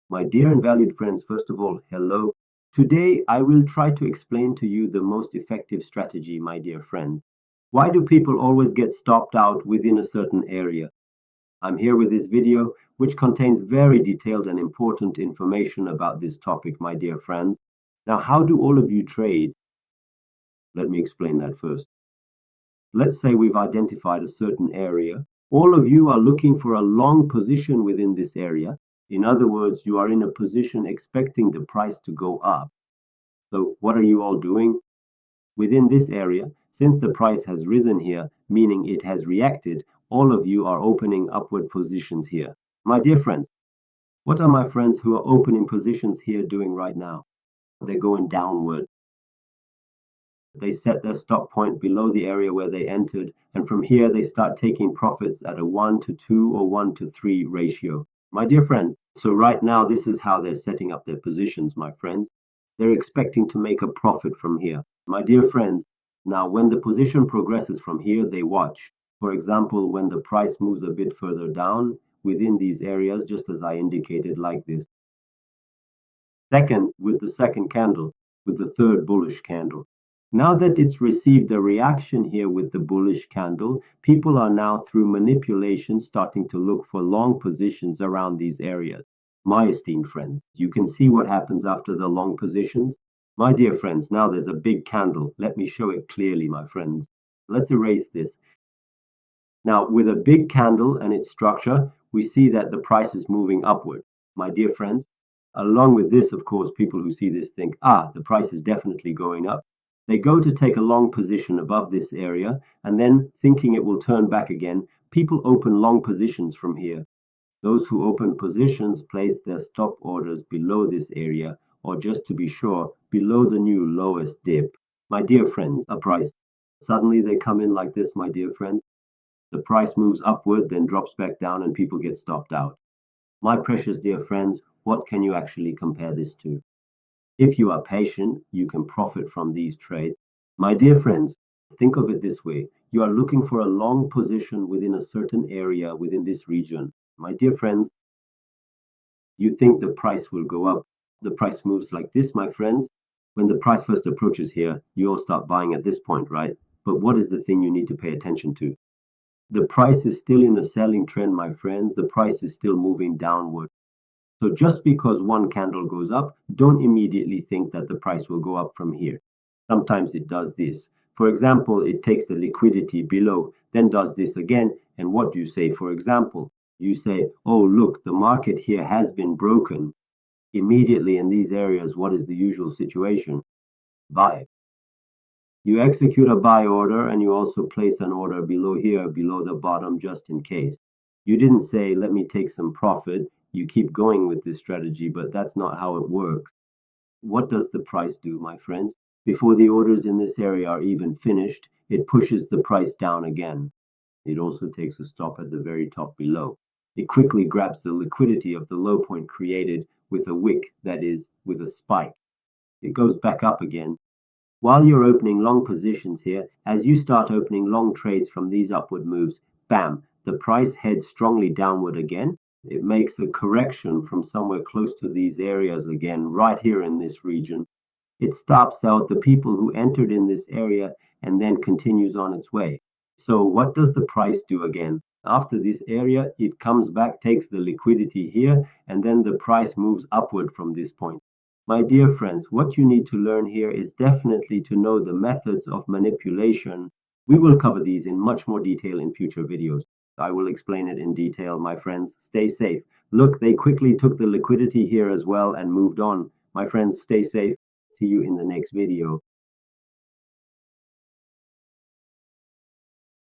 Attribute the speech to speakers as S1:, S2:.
S1: My dear and valued friends, first of all, hello. Today, I will try to explain to you the most effective strategy, my dear friends. Why do people always get stopped out within a certain area? I'm here with this video, which contains very detailed and important information about this topic, my dear friends. Now, how do all of you trade? Let me explain that first. Let's say we've identified a certain area. All of you are looking for a long position within this area. In other words, you are in a position expecting the price to go up. So what are you all doing? Within this area, since the price has risen here, meaning it has reacted, all of you are opening upward positions here. My dear friends, what are my friends who are opening positions here doing right now? They're going downward. They set their stop point below the area where they entered, and from here they start taking profits at a 1-to-2 or 1-to-3 ratio. My dear friends, so right now this is how they're setting up their positions, my friends. They're expecting to make a profit from here. My dear friends, now when the position progresses from here, they watch. For example, when the price moves a bit further down within these areas, just as I indicated like this. Second, with the second candle, with the third bullish candle. Now that it's received a reaction here with the bullish candle, people are now through manipulation starting to look for long positions around these areas. My esteemed friends, you can see what happens after the long positions. My dear friends, now there's a big candle. Let me show it clearly, my friends. Let's erase this. Now, with a big candle and its structure, we see that the price is moving upward. My dear friends, along with this, of course, people who see this think, the price is definitely going up. They go to take a long position above this area, and then thinking it will turn back again, people open long positions from here. Those who open positions place their stop orders below this area, or just to be sure, below the new lowest dip. My dear friends, a price. Suddenly they come in like this, my dear friends. The price moves upward, then drops back down, and people get stopped out. My precious dear friends, what can you actually compare this to? If you are patient, you can profit from these trades. My dear friends, think of it this way. You are looking for a long position within a certain area within this region. My dear friends, you think the price will go up. The price moves like this, my friends. When the price first approaches here, you all start buying at this point, right? But what is the thing you need to pay attention to? The price is still in a selling trend, my friends. The price is still moving downward. So just because one candle goes up, don't immediately think that the price will go up from here. Sometimes it does this. For example, it takes the liquidity below, then does this again. And what do you say? For example, you say, oh, look, the market here has been broken. Immediately in these areas, what is the usual situation? Buy. You execute a buy order and you also place an order below here, below the bottom, just in case. You didn't say, let me take some profit. You keep going with this strategy, but that's not how it works. What does the price do, my friends? Before the orders in this area are even finished, it pushes the price down again. It also takes a stop at the very top below. It quickly grabs the liquidity of the low point created with a wick, that is, with a spike. It goes back up again. While you're opening long positions here, as you start opening long trades from these upward moves, bam, the price heads strongly downward again. It makes a correction from somewhere close to these areas again, right here in this region. It stops out the people who entered in this area and then continues on its way. So what does the price do again? After this area, it comes back, takes the liquidity here, and then the price moves upward from this point. My dear friends, what you need to learn here is definitely to know the methods of manipulation. We will cover these in much more detail in future videos. I will explain it in detail, my friends. Stay safe. Look, they quickly took the liquidity here as well and moved on. My friends, stay safe. See you in the next video.